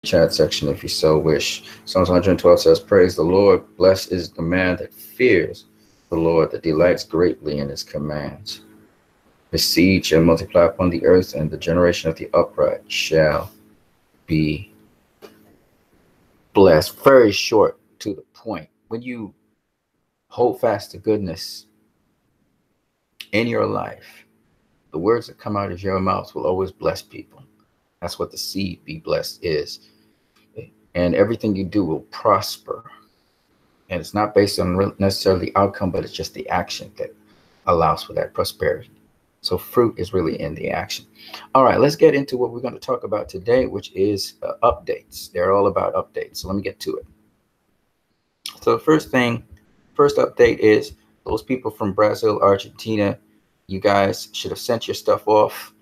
chat section if you so wish. Psalms 112 says, Praise the Lord. Blessed is the man that fears the Lord, that delights greatly in his commands. His seed shall multiply upon the earth, and the generation of the upright shall be blessed. Very short, to the point. When you hold fast to goodness in your life, the words that come out of your mouth will always bless people. That's what the seed be blessed is. And everything you do will prosper. And it's not based on necessarily the outcome, but it's just the action that allows for that prosperity. So fruit is really in the action. All right, let's get into what we're going to talk about today, which is updates. They're all about updates. So let me get to it. So first update is those people from Brazil, Argentina, you guys should have sent your stuff off.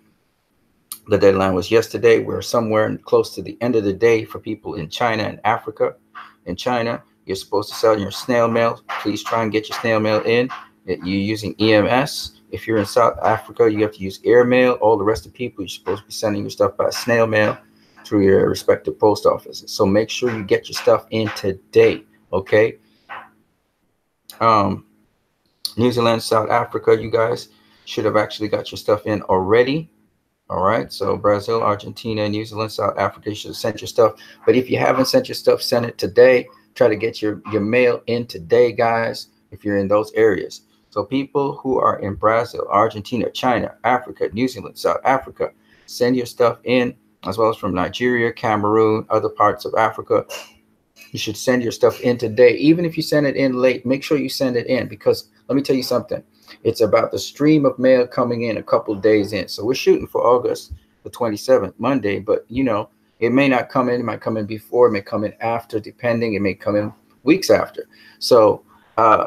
The deadline was yesterday. We're somewhere close to the end of the day for people in China and Africa. In China, you're supposed to sell your snail mail. Please try and get your snail mail in. You're using EMS. If you're in South Africa, you have to use airmail. All the rest of the people, you're supposed to be sending your stuff by snail mail through your respective post offices. So make sure you get your stuff in today, okay? New Zealand, South Africa, you guys should have actually got your stuff in already. All right, so Brazil, Argentina, New Zealand, South Africa, you should have sent your stuff. But if you haven't sent your stuff, send it today. Try to get your mail in today, guys, if you're in those areas. So people who are in Brazil, Argentina, China, Africa, New Zealand, South Africa, send your stuff in, as well as from Nigeria, Cameroon, other parts of Africa. You should send your stuff in today. Even if you send it in late, make sure you send it in, because let me tell you something. It's about the stream of mail coming in a couple of days in. So we're shooting for August the 27th, Monday, but you know, it may not come in. It might come in before, it may come in after, depending. It may come in weeks after. So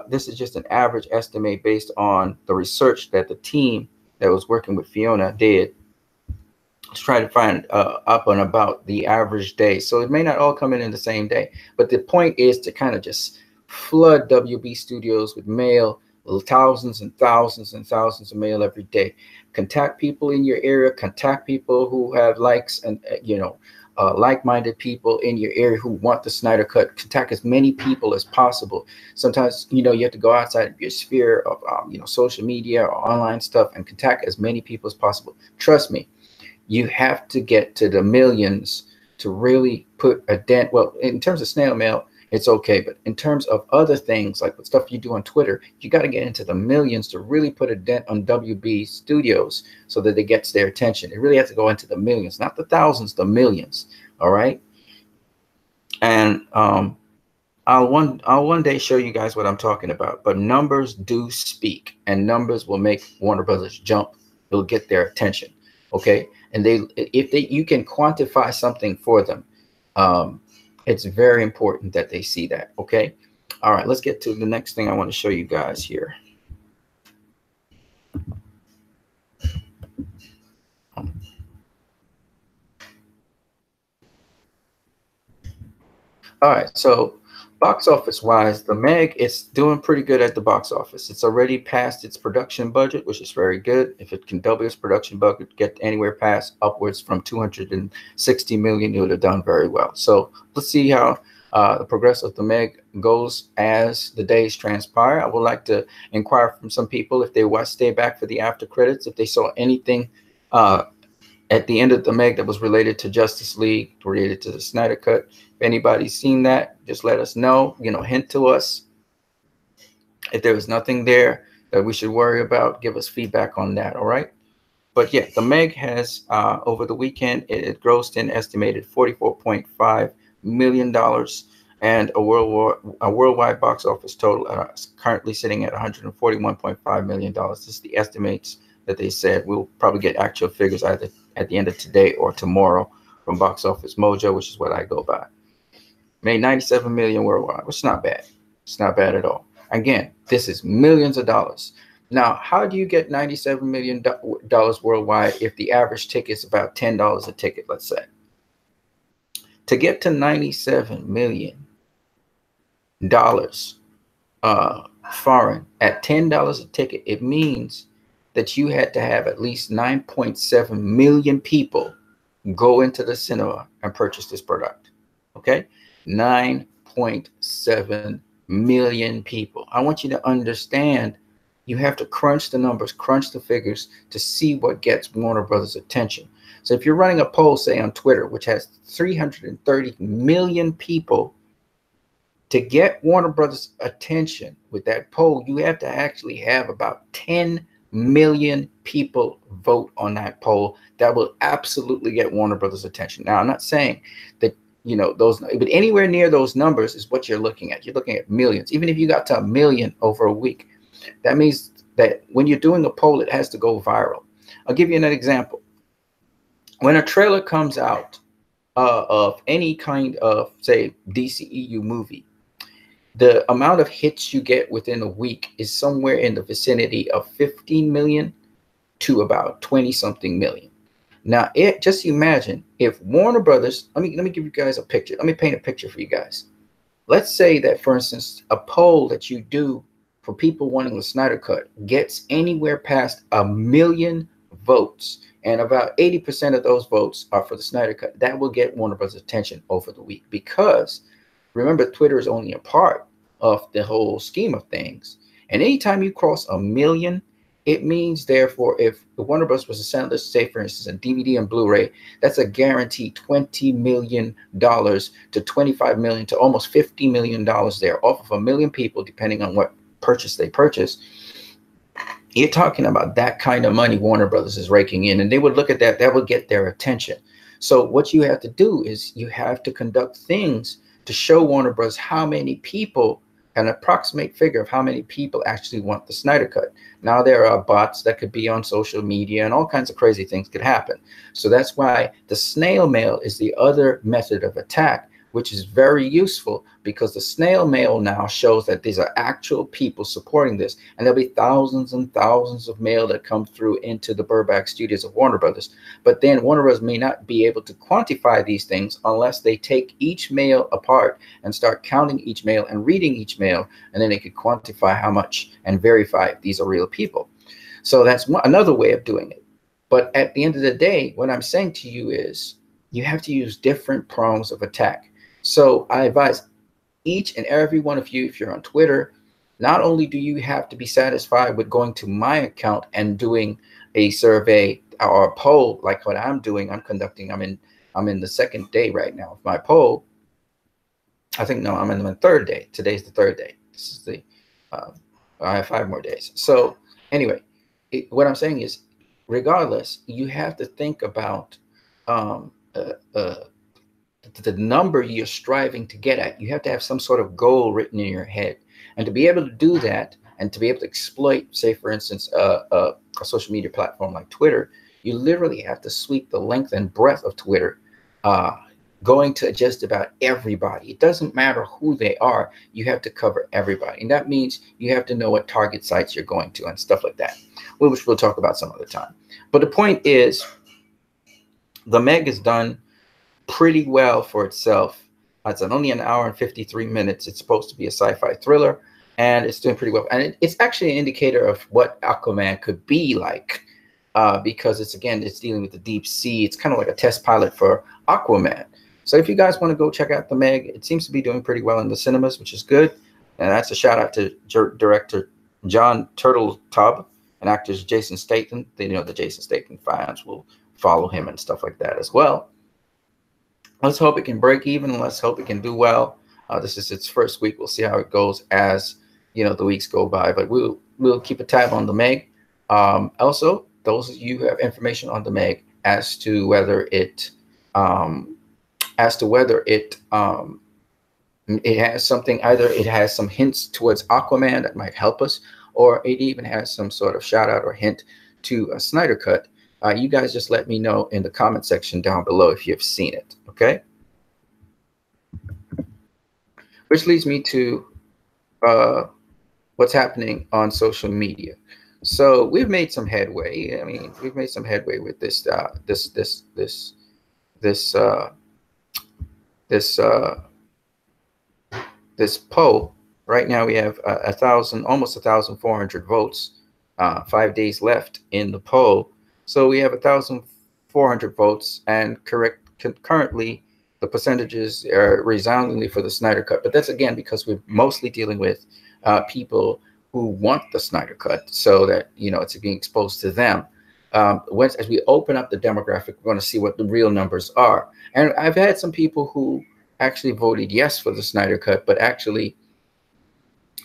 this is just an average estimate based on the research that the team that was working with Fiona did to try to find up and about the average day. So it may not all come in the same day, but the point is to kind of just flood WB Studios with mail, thousands and thousands and thousands of mail every day. Contact people in your area, contact people who have likes and, like-minded people in your area who want the Snyder Cut. Contact as many people as possible. Sometimes, you have to go outside of your sphere of, social media or online stuff and contact as many people as possible. Trust me, you have to get to the millions to really put a dent. Well, in terms of snail mail, it's okay. But in terms of other things, like the stuff you do on Twitter, you got to get into the millions to really put a dent on WB Studios so that it gets their attention. It really has to go into the millions, not the thousands, the millions. All right. And I'll one day show you guys what I'm talking about. But numbers do speak, and numbers will make Warner Brothers jump. It'll get their attention. Okay. And you can quantify something for them. It's very important that they see that. Okay. All right, let's get to the next thing I want to show you guys here. All right, so box office wise, the Meg is doing pretty good at the box office. It's already passed its production budget, which is very good. If it can double its production budget, get anywhere past upwards from 260 million, it would have done very well. So let's see how the progress of the Meg goes as the days transpire. I would like to inquire from some people if they want to stay back for the after credits, if they saw anything at the end of the Meg that was related to Justice League, related to the Snyder Cut. If anybody's seen that, just let us know, hint to us. If there was nothing there that we should worry about, give us feedback on that, all right? But yeah, the Meg has, over the weekend, it grossed an estimated $44.5 million and a worldwide box office total currently sitting at $141.5 million. This is the estimates that they said. We'll probably get actual figures either at the end of today or tomorrow from Box Office Mojo, which is what I go by. Made 97 million worldwide, which is not bad. It's not bad at all. Again, this is millions of dollars. Now, how do you get $97 million worldwide if the average ticket is about $10 a ticket, let's say? To get to $97 million foreign at $10 a ticket, it means that you had to have at least 9.7 million people go into the cinema and purchase this product. Okay, 9.7 million people. I want you to understand, you have to crunch the numbers, crunch the figures to see what gets Warner Brothers attention. So if you're running a poll, say on Twitter, which has 330 million people, to get Warner Brothers attention with that poll, you have to actually have about 10 million people vote on that poll. That will absolutely get Warner Brothers attention. Now, I'm not saying that, you know, those, but anywhere near those numbers is what you're looking at. You're looking at millions. Even if you got to 1 million over a week, that means that when you're doing a poll, it has to go viral. I'll give you an example. When a trailer comes out of any kind of, say, DCEU movie, the amount of hits you get within a week is somewhere in the vicinity of 15 million to about 20 something million. Now, just imagine if Warner Brothers, let me give you guys a picture. Let me paint a picture for you guys. Let's say that, for instance, a poll that you do for people wanting the Snyder Cut gets anywhere past 1 million votes, and about 80% of those votes are for the Snyder Cut. That will get Warner Brothers attention over the week, because remember, Twitter is only a part of the whole scheme of things. And anytime you cross 1 million, it means, therefore, if the Warner Bros. Was to sell, let's say, for instance, a DVD and Blu-ray, that's a guaranteed $20 million to 25 million to almost $50 million there off of 1 million people, depending on what purchase they purchase. You're talking about that kind of money Warner Brothers is raking in, and they would look at that. That would get their attention. So what you have to do is you have to conduct things to show Warner Bros. How many people, an approximate figure of how many people actually want the Snyder Cut. Now, there are bots that could be on social media, and all kinds of crazy things could happen. So that's why the snail mail is the other method of attack, which is very useful, because the snail mail now shows that these are actual people supporting this. And there'll be thousands and thousands of mail that come through into the Burbank studios of Warner Brothers. But then Warner Brothers may not be able to quantify these things unless they take each mail apart and start counting each mail and reading each mail. And then they could quantify how much and verify if these are real people. So that's another way of doing it. But at the end of the day, what I'm saying to you is you have to use different prongs of attack. So I advise each and every one of you, if you're on Twitter, not only do you have to be satisfied with going to my account and doing a survey or a poll like what I'm doing, I'm conducting, I'm in the second day right now of my poll. I think, no, I'm in the third day. Today's the third day. This is the, I have 5 more days. So anyway, what I'm saying is, regardless, you have to think about the number you're striving to get at. You have to have some sort of goal written in your head. And to be able to do that, and to be able to exploit, say, for instance, a social media platform like Twitter, you literally have to sweep the length and breadth of Twitter, going to just about everybody. It doesn't matter who they are. You have to cover everybody. And that means you have to know what target sites you're going to and stuff like that, which we'll talk about some other time. But the point is, the Meg is done pretty well for itself. It's only an hour and 53 minutes. It's supposed to be a sci-fi thriller, and it's doing pretty well. And it's actually an indicator of what Aquaman could be like, because it's dealing with the deep sea. It's kind of like a test pilot for Aquaman. So if you guys want to go check out the Meg, it seems to be doing pretty well in the cinemas, which is good. And that's a shout out to director John Turteltaub and actors Jason Statham. They know the Jason Statham fans will follow him and stuff like that as well. Let's hope it can break even. Let's hope it can do well. This is its first week. We'll see how it goes as the weeks go by. But we'll keep a tab on the Meg. Also, those of you who have information on the Meg as to whether it it has something, either it has some hints towards Aquaman that might help us, or it even has some sort of shout out or hint to a Snyder Cut. You guys just let me know in the comment section down below if you've seen it, okay? Which leads me to what's happening on social media. So we've made some headway. I mean, we've made some headway with this poll. Right now we have almost 1,400 votes. 5 days left in the poll. So we have 400 votes, and currently the percentages are resoundingly for the Snyder Cut. But that's again because we're mostly dealing with people who want the Snyder Cut, so that it's being exposed to them. As we open up the demographic, we're going to see what the real numbers are. And I've had some people who actually voted yes for the Snyder Cut, but actually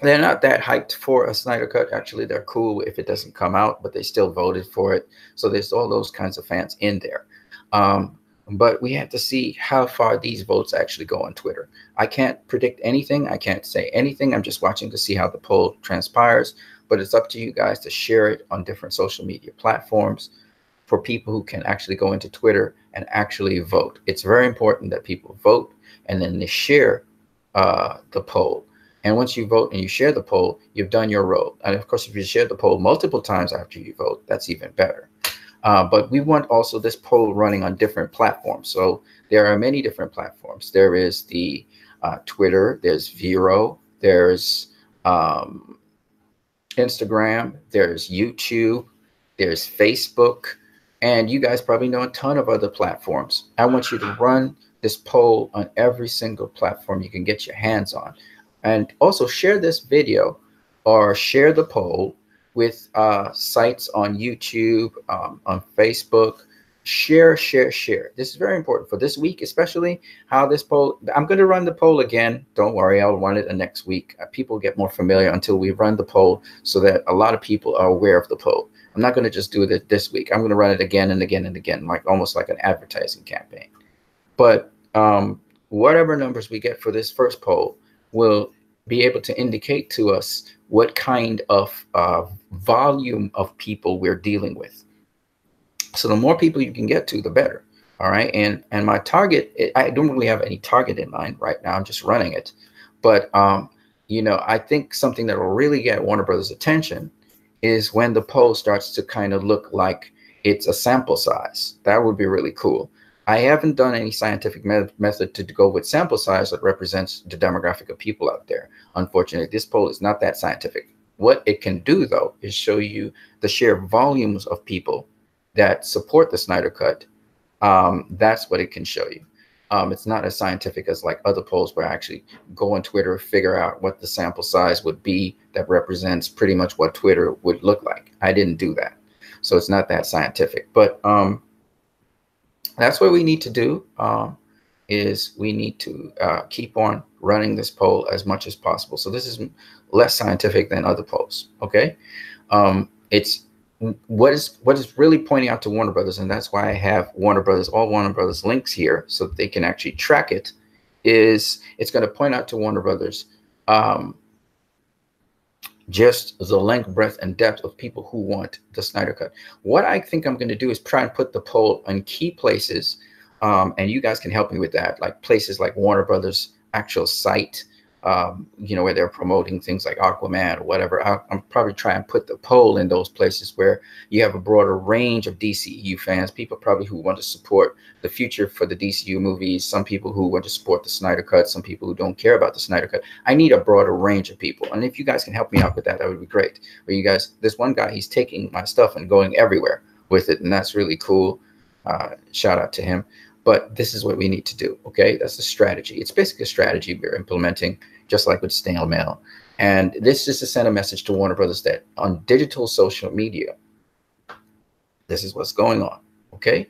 they're not that hyped for a Snyder Cut. Actually, they're cool if it doesn't come out, but they still voted for it. So there's all those kinds of fans in there. But we have to see how far these votes actually go on Twitter. I can't predict anything. I can't say anything. I'm just watching to see how the poll transpires. But it's up to you guys to share it on different social media platforms for people who can actually go into Twitter and actually vote. It's very important that people vote and then they share the poll. And once you vote and you share the poll, you've done your role. And of course, if you share the poll multiple times after you vote, that's even better. But we want also this poll running on different platforms. So there are many different platforms. There is the Twitter, there's Vero, there's Instagram, there's YouTube, there's Facebook, and you guys probably know a ton of other platforms. I want you to run this poll on every single platform you can get your hands on. And also share this video or share the poll with sites on YouTube, on Facebook. Share. This is very important for this week, especially how this poll, I'm going to run the poll again. Don't worry, I'll run it next week. People get more familiar until we run the poll so that a lot of people are aware of the poll. I'm not going to just do it this week. I'm going to run it again and again and again, like almost like an advertising campaign. But whatever numbers we get for this first poll will be able to indicate to us what kind of volume of people we're dealing with. So the more people you can get to, the better. All right. And my target, I don't really have any target in mind right now. I'm just running it. But, I think something that will really get Warner Brothers' attention is when the poll starts to kind of look like it's a sample size. That would be really cool. I haven't done any scientific method to go with sample size that represents the demographic of people out there. Unfortunately, this poll is not that scientific. What it can do, though, is show you the sheer volumes of people that support the Snyder Cut. That's what it can show you. It's not as scientific as like other polls where I actually go on Twitter, figure out what the sample size would be that represents pretty much what Twitter would look like. I didn't do that. So it's not that scientific. But that's what we need to do, is we need to keep on running this poll as much as possible. So this is less scientific than other polls, okay? It's what is really pointing out to Warner Brothers, and that's why I have all Warner Brothers links here so that they can actually track it, is it's going to point out to Warner Brothers just the length, breadth, and depth of people who want the Snyder Cut. What I think I'm going to do is try and put the poll on key places, and you guys can help me with that, like places like Warner Brothers' actual site, where they're promoting things like Aquaman or whatever. I'm probably trying to put the poll in those places where you have a broader range of DCEU fans, people probably who want to support the future for the DCU movies, some people who want to support the Snyder Cut, some people who don't care about the Snyder Cut. I need a broader range of people. And if you guys can help me out with that, that would be great. But you guys, this one guy, he's taking my stuff and going everywhere with it, and that's really cool. Shout out to him. But this is what we need to do, okay? That's the strategy. It's basically a strategy we're implementing, just like with Snail Mail. And this is to send a message to Warner Brothers that on digital social media, this is what's going on, okay?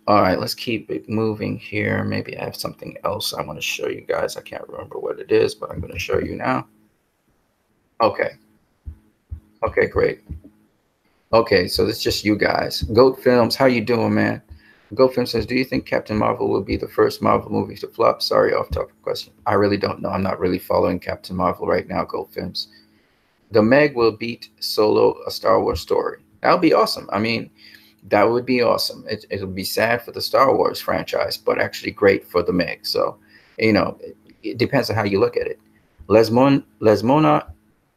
All right, let's keep it moving here. Maybe I have something else I want to show you guys. I can't remember what it is, but I'm going to show you now. Okay. Okay, great. Okay, so this is just you guys. Goat Films, how you doing, man? Goat Film says, do you think Captain Marvel will be the first Marvel movie to flop? Sorry, off-topic question. I really don't know. I'm not really following Captain Marvel right now, Goat Films. The Meg will beat Solo, a Star Wars story. That would be awesome. I mean, that would be awesome. It'll be sad for the Star Wars franchise, but actually great for the Meg. So, it depends on how you look at it. Lesmona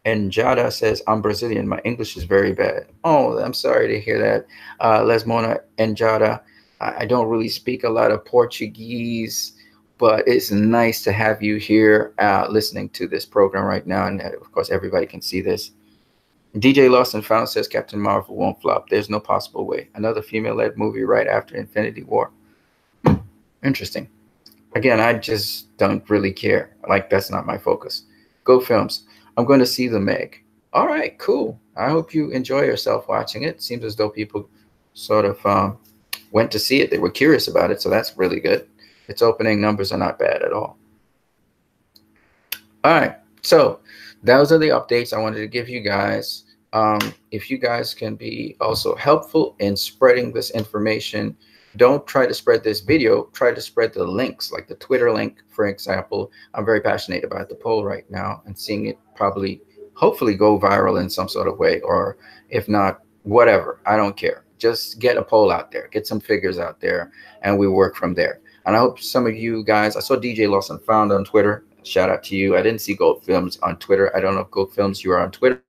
and Jada says, I'm Brazilian. My English is very bad. Oh, I'm sorry to hear that. Lesmona and Jada, I don't really speak a lot of Portuguese, but it's nice to have you here listening to this program right now. And of course, everybody can see this. DJ Lost and Found says Captain Marvel won't flop. There's no possible way. Another female-led movie right after Infinity War. Interesting. Again, I just don't really care. Like, that's not my focus. Go Films. I'm going to see The Meg. All right, cool. I hope you enjoy yourself watching it. Seems as though people sort of went to see it. They were curious about it, so that's really good. Its opening numbers are not bad at all. All right, so those are the updates I wanted to give you guys. If you guys can be also helpful in spreading this information, don't try to spread this video, try to spread the links, like the Twitter link, for example. I'm very passionate about the poll right now and seeing it probably, hopefully go viral in some sort of way, or if not, whatever, I don't care. Just get a poll out there, get some figures out there, and we work from there. And I hope some of you guys, I saw DJ Lost and Found on Twitter. Shout out to you. I didn't see Gold Films on Twitter. I don't know if Gold Films, you are on Twitter.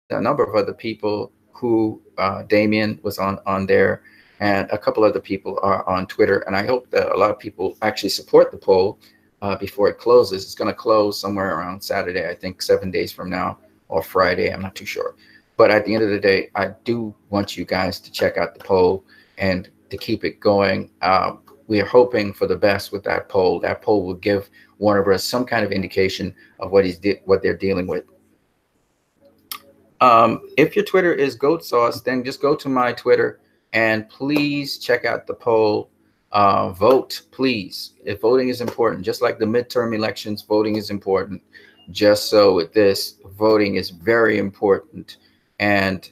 A number of other people who Damien was on there, and a couple other people are on Twitter. And I hope that a lot of people actually support the poll before it closes. It's going to close somewhere around Saturday, I think 7 days from now, or Friday. I'm not too sure. But at the end of the day, I do want you guys to check out the poll and to keep it going. We are hoping for the best with that poll. That poll will give Warner Bros. Some kind of indication of what they're dealing with. If your Twitter is Goat Sauce, then just go to my Twitter and please check out the poll. Vote, please. If voting is important, just like the midterm elections, voting is important. Just so with this, voting is very important. And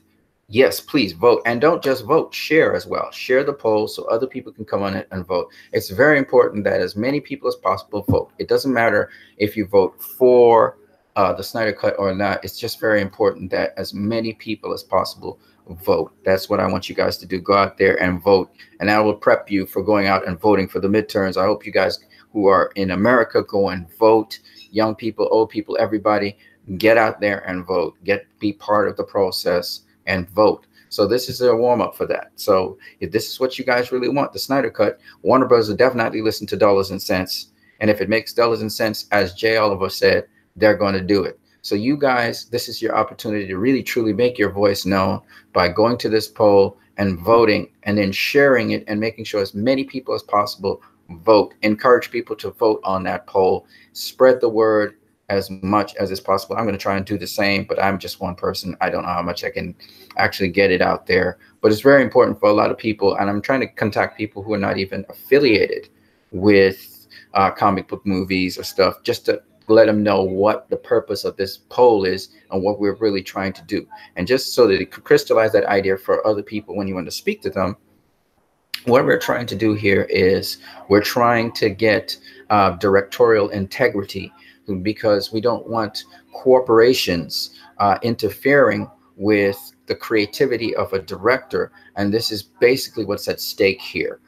yes, please vote. And don't just vote, share as well. Share the poll so other people can come on it and vote. It's very important that as many people as possible vote. It doesn't matter if you vote for the Snyder Cut or not. It's just very important that as many people as possible vote. That's what I want you guys to do. Go out there and vote. And I will prep you for going out and voting for the midterms. I hope you guys who are in America go and vote. Young people, old people, everybody, get out there and vote. Be part of the process and vote. So this is a warm-up for that. So if this is what you guys really want, the Snyder Cut, Warner Bros. Will definitely listen to dollars and cents. And if it makes dollars and cents, as Jay Oliver said, they're going to do it. So you guys, this is your opportunity to really, truly make your voice known by going to this poll and voting, and then sharing it and making sure as many people as possible vote. Encourage people to vote on that poll. Spread the word as much as is possible. I'm going to try and do the same, but I'm just one person. I don't know how much I can actually get it out there, but it's very important for a lot of people. And I'm trying to contact people who are not even affiliated with comic book movies or stuff, just to let them know what the purpose of this poll is and what we're really trying to do. And just so that it could crystallize that idea for other people when you want to speak to them, what we're trying to do here is we're trying to get directorial integrity, because we don't want corporations interfering with the creativity of a director. And this is basically what's at stake here.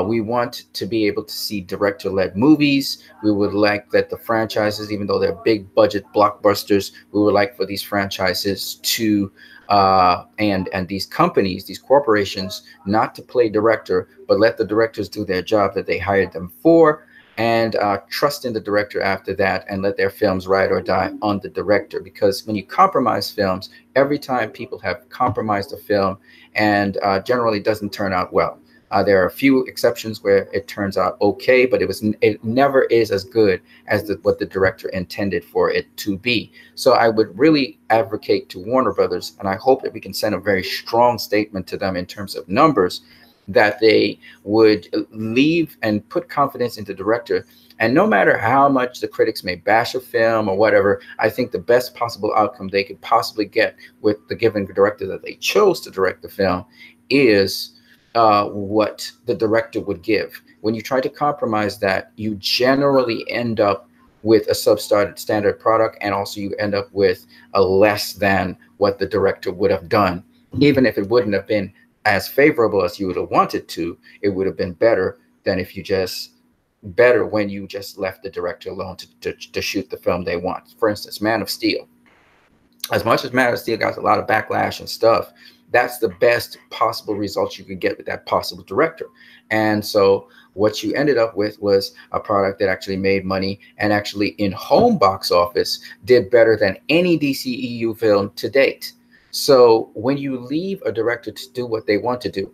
We want to be able to see director-led movies. We would like that the franchises, even though they're big budget blockbusters, we would like for these franchises to and these companies, these corporations, not to play director, but let the directors do their job that they hired them for, and trust in the director after that, and let their films ride or die on the director. Because when you compromise films, every time people have compromised a film, and generally doesn't turn out well. There are a few exceptions where it turns out okay, but it never is as good as what the director intended for it to be. So I would really advocate to Warner Brothers, and I hope that we can send a very strong statement to them in terms of numbers, that they would leave and put confidence in the director. And no matter how much the critics may bash a film or whatever, I think the best possible outcome they could possibly get with the given director that they chose to direct the film is what the director would give. When you try to compromise that, you generally end up with a substandard product, and also you end up with a less than what the director would have done. Even if it wouldn't have been as favorable as you would have wanted to, it would have been better than if you just when you just left the director alone to shoot the film they want. For instance, Man of Steel. As much as Man of Steel got a lot of backlash and stuff, that's the best possible results you could get with that possible director. And so what you ended up with was a product that actually made money and actually in home box office did better than any DCEU film to date. So when you leave a director to do what they want to do,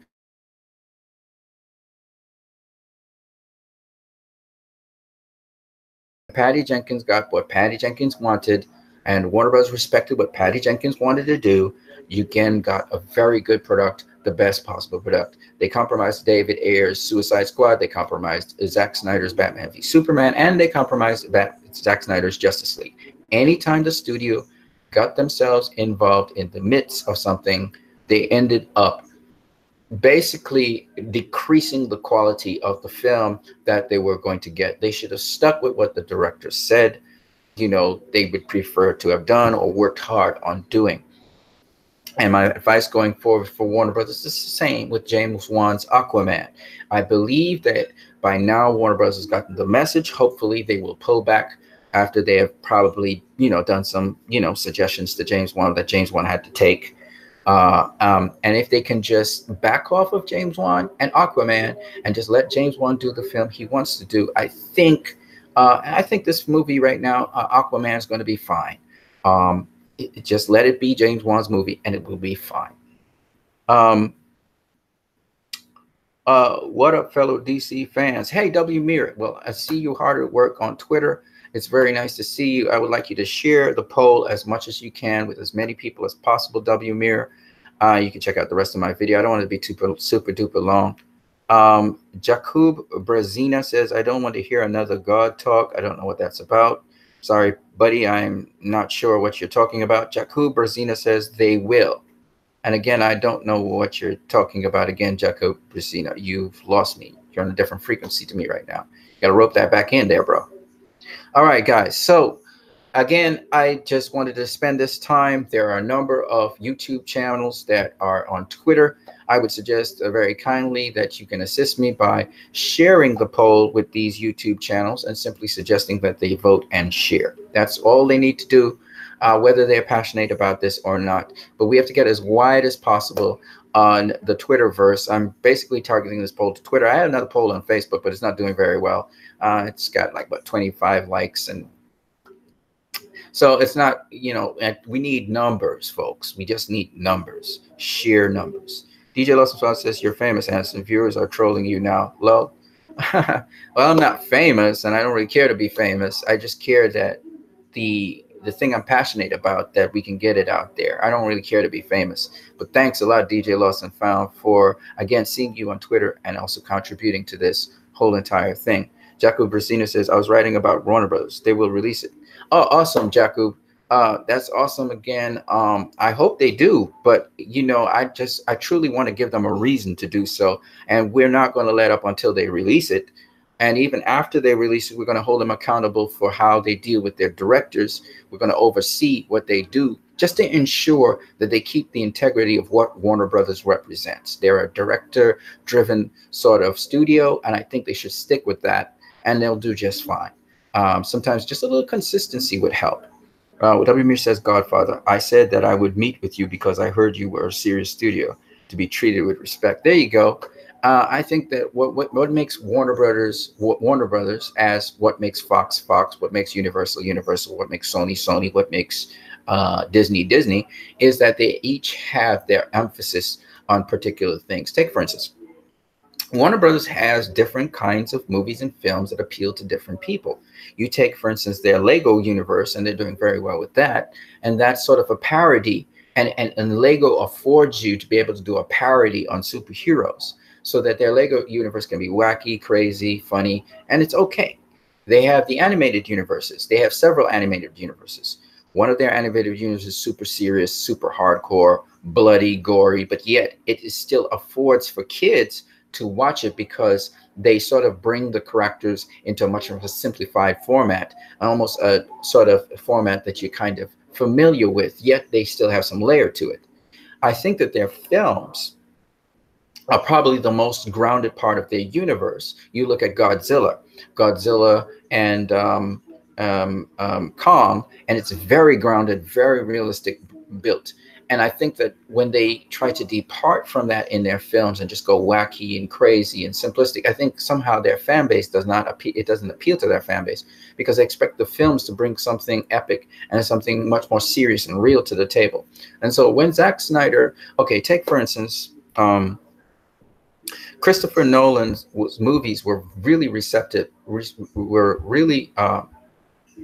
Patty Jenkins got what Patty Jenkins wanted, and Warner Bros. Respected what Patty Jenkins wanted to do, you again got a very good product, the best possible product. They compromised David Ayer's Suicide Squad, they compromised Zack Snyder's Batman v Superman, and they compromised Zack Snyder's Justice League. Anytime the studio got themselves involved in the midst of something, they ended up basically decreasing the quality of the film that they were going to get. They should have stuck with what the director said, you know, they would prefer to have done or worked hard on doing. And my advice going forward for Warner Brothers is the same with James Wan's Aquaman. I believe that by now Warner Bros. Has gotten the message. Hopefully they will pull back after they have probably, you know, done some, you know, suggestions to James Wan that James Wan had to take. And if they can just back off of James Wan and Aquaman and just let James Wan do the film he wants to do, I think this movie right now, Aquaman, is going to be fine. Just let it be James Wan's movie and it will be fine. What up, fellow DC fans? Hey, W. Mirror. Well, I see you hard at work on Twitter. It's very nice to see you. I would like you to share the poll as much as you can with as many people as possible, W. Mirror. You can check out the rest of my video. I don't want to be super duper long. Jakub Brazina says, I don't want to hear another God talk. I don't know what that's about. Sorry, buddy, I'm not sure what you're talking about. Jakub Brazina says they will. And again, I don't know what you're talking about. Again, Jakub Brazina, you've lost me. You're on a different frequency to me right now. You got to rope that back in there, bro. All right, guys. So again, I just wanted to spend this time. There are a number of YouTube channels that are on Twitter. I would suggest very kindly that you can assist me by sharing the poll with these YouTube channels and simply suggesting that they vote and share. That's all they need to do, whether they're passionate about this or not. But we have to get as wide as possible on the Twitterverse. I'm basically targeting this poll to Twitter. I had another poll on Facebook, but it's not doing very well. It's got like about 25 likes, and so it's not, you know, we need numbers, folks. We just need numbers, sheer numbers. DJ Lawson says, you're famous, Anderson. Viewers are trolling you now. Lol. Well, I'm not famous, and I don't really care to be famous. I just care that the thing I'm passionate about, that we can get it out there. I don't really care to be famous. But thanks a lot, DJ Lawson Found, for, again, seeing you on Twitter and also contributing to this whole entire thing. Jakub Brasina says, I was writing about Warner Brothers. They will release it. Oh, awesome, Jakub. That's awesome. Again, I hope they do, but you know, I truly want to give them a reason to do so, and we're not going to let up until they release it. And even after they release it, we're going to hold them accountable for how they deal with their directors. We're going to oversee what they do just to ensure that they keep the integrity of what Warner Brothers represents. They're a director-driven sort of studio, and I think they should stick with that, and they'll do just fine. Sometimes just a little consistency would help. W. Mir says, Godfather, I said that I would meet with you because I heard you were a serious studio to be treated with respect. There you go. I think that what makes Warner Brothers as what makes Fox, what makes Universal, what makes Sony, what makes Disney, is that they each have their emphasis on particular things. Take, for instance, Warner Brothers has different kinds of movies and films that appeal to different people. You take, for instance, their Lego universe, and they're doing very well with that. And that's sort of a parody. And Lego affords you to be able to do a parody on superheroes so that their Lego universe can be wacky, crazy, funny, and it's okay. They have the animated universes. They have several animated universes. One of their animated universes is super serious, super hardcore, bloody, gory, but yet it still affords for kids to watch it because they sort of bring the characters into a much more simplified format, almost a sort of format that you're kind of familiar with, yet they still have some layer to it. I think that their films are probably the most grounded part of their universe. You look at Godzilla and Kong, and it's very grounded, very realistic built. And I think that when they try to depart from that in their films and just go wacky and crazy and simplistic, I think somehow their fan base does not appeal. It doesn't appeal to their fan base because they expect the films to bring something epic and something much more serious and real to the table. And so when Zack Snyder, okay, take for instance, Christopher Nolan's movies were really receptive, were really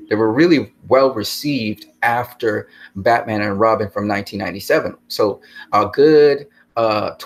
they were really well received after Batman and Robin from 1997. So a good 8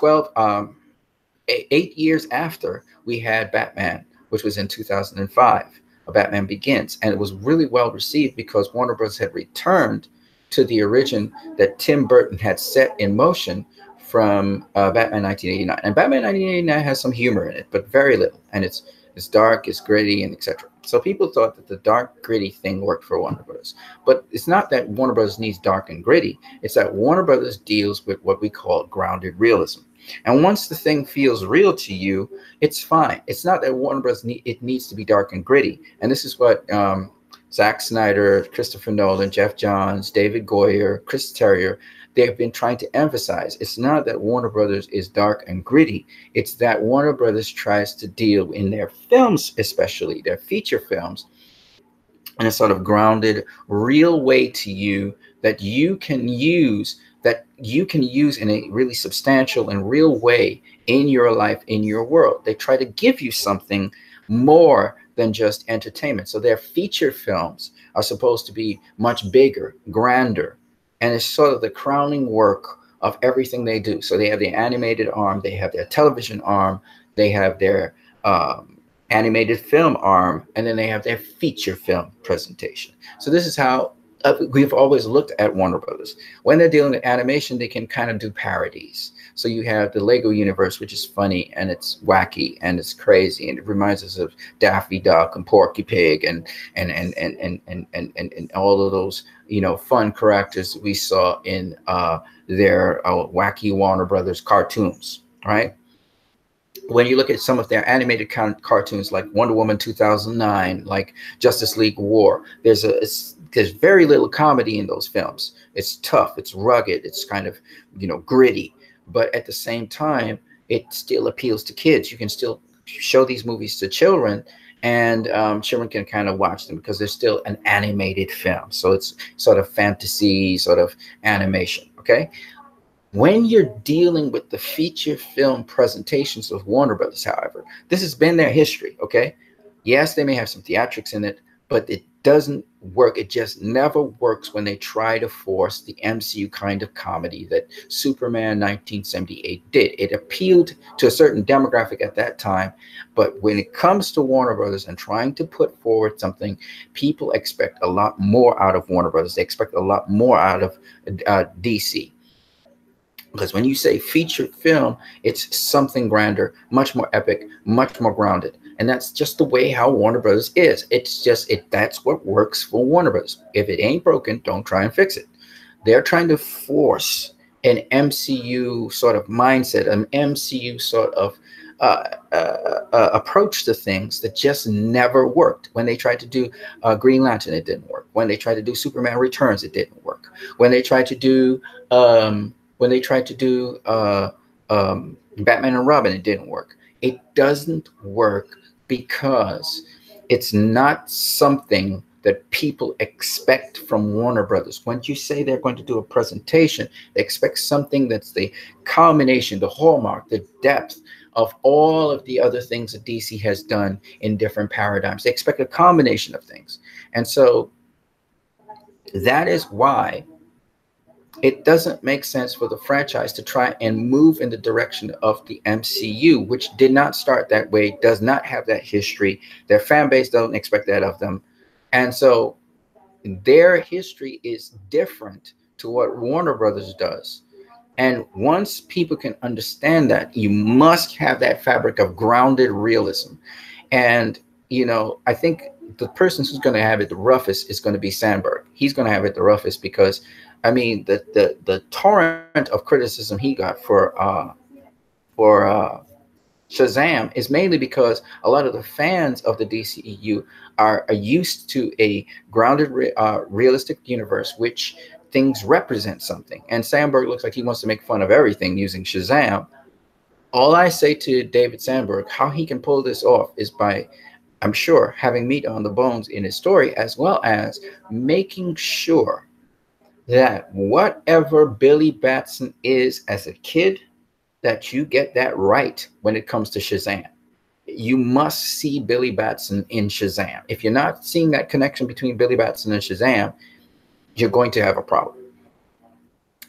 years after we had Batman, which was in 2005, Batman Begins. And it was really well received because Warner Bros. Had returned to the origin that Tim Burton had set in motion from Batman 1989. And Batman 1989 has some humor in it, but very little. And it's dark, it's gritty, and etc. So people thought that the dark, gritty thing worked for Warner Bros. But it's not that Warner Bros. Needs dark and gritty. It's that Warner Bros. Deals with what we call grounded realism. And once the thing feels real to you, it's fine. It's not that Warner Bros. It needs to be dark and gritty. And this is what Zack Snyder, Christopher Nolan, Jeff Johns, David Goyer, Chris Terrio, they've been trying to emphasize. It's not that Warner Brothers is dark and gritty. It's that Warner Brothers tries to deal in their films, especially their feature films, in a sort of grounded, real way to you that you can use in a really substantial and real way in your life, in your world. They try to give you something more than just entertainment. So their feature films are supposed to be much bigger, grander, and it's sort of the crowning work of everything they do. So they have the animated arm, they have their television arm, they have their animated film arm, and then they have their feature film presentation. So this is how we've always looked at Warner Brothers. When they're dealing with animation, they can kind of do parodies. So you have the Lego universe, which is funny and it's wacky and it's crazy and it reminds us of Daffy Duck and Porky Pig and all of those, you know, fun characters we saw in their wacky Warner Brothers cartoons, right? When you look at some of their animated cartoons like Wonder Woman 2009, like Justice League War, there's very little comedy in those films. It's tough, it's rugged, it's kind of, you know, gritty. But at the same time, it still appeals to kids. You can still show these movies to children, and children can kind of watch them because they're still an animated film. So it's sort of fantasy, sort of animation, okay? When you're dealing with the feature film presentations of Warner Brothers, however, this has been their history, okay? Yes, they may have some theatrics in it, but it doesn't work. It just never works when they try to force the MCU kind of comedy that Superman 1978 did. It appealed to a certain demographic at that time, but when it comes to Warner Brothers and trying to put forward something, people expect a lot more out of Warner Brothers. They expect a lot more out of DC. Because when you say feature film, it's something grander, much more epic, much more grounded. And that's just the way how Warner Brothers is. It's just, that's what works for Warner Brothers. If it ain't broken, don't try and fix it. They're trying to force an MCU sort of mindset, an MCU sort of approach to things that just never worked. When they tried to do Green Lantern, it didn't work. When they tried to do Superman Returns, it didn't work. When they tried to do Batman and Robin, it didn't work. It doesn't work because it's not something that people expect from Warner Brothers. When you say they're going to do a presentation, they expect something that's the culmination, the hallmark, the depth of all of the other things that DC has done in different paradigms. They expect a combination of things. And so that is why it doesn't make sense for the franchise to try and move in the direction of the MCU, which did not start that way, does not have that history. Their fan base doesn't expect that of them. And so their history is different to what Warner Brothers does. And once people can understand that, you must have that fabric of grounded realism. And, you know, I think the person who's going to have it the roughest is going to be Sandberg. He's going to have it the roughest because, I mean, the torrent of criticism he got for Shazam is mainly because a lot of the fans of the DCEU are used to a grounded, realistic universe, which things represent something. And Sandberg looks like he wants to make fun of everything using Shazam. All I say to David Sandberg, how he can pull this off is by, I'm sure, having meat on the bones in his story, as well as making sure that whatever Billy Batson is as a kid, that you get that right when it comes to Shazam. You must see Billy Batson in Shazam. If you're not seeing that connection between Billy Batson and Shazam, you're going to have a problem.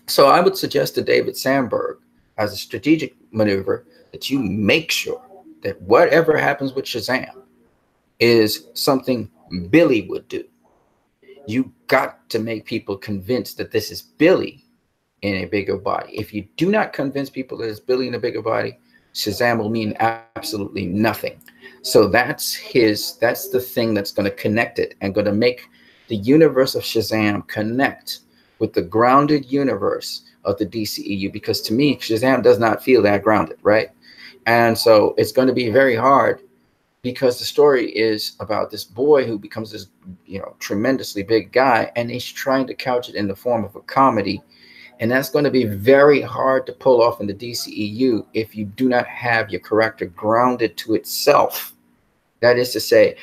So I would suggest to David Sandberg, as a strategic maneuver, that you make sure that whatever happens with Shazam is something Billy would do. You got to make people convinced that this is Billy in a bigger body. If you do not convince people that it's Billy in a bigger body, Shazam will mean absolutely nothing. So that's the thing that's going to connect it and going to make the universe of Shazam connect with the grounded universe of the DCEU, because to me, Shazam does not feel that grounded, right? And so it's going to be very hard, because the story is about this boy who becomes this, tremendously big guy, and he's trying to couch it in the form of a comedy. And that's going to be very hard to pull off in the DCEU if you do not have your character grounded to itself. That is to say,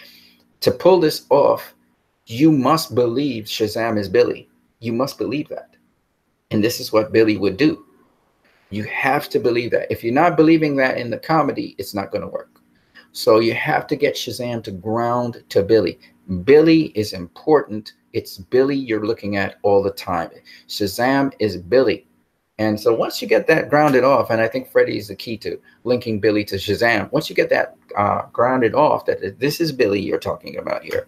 to pull this off, you must believe Shazam is Billy. You must believe that. And this is what Billy would do. You have to believe that. If you're not believing that in the comedy, it's not going to work. So you have to get Shazam to ground to Billy. Billy is important. It's Billy you're looking at all the time. Shazam is Billy. And so once you get that grounded off, and I think Freddy is the key to linking Billy to Shazam, once you get that grounded off, that this is Billy you're talking about here,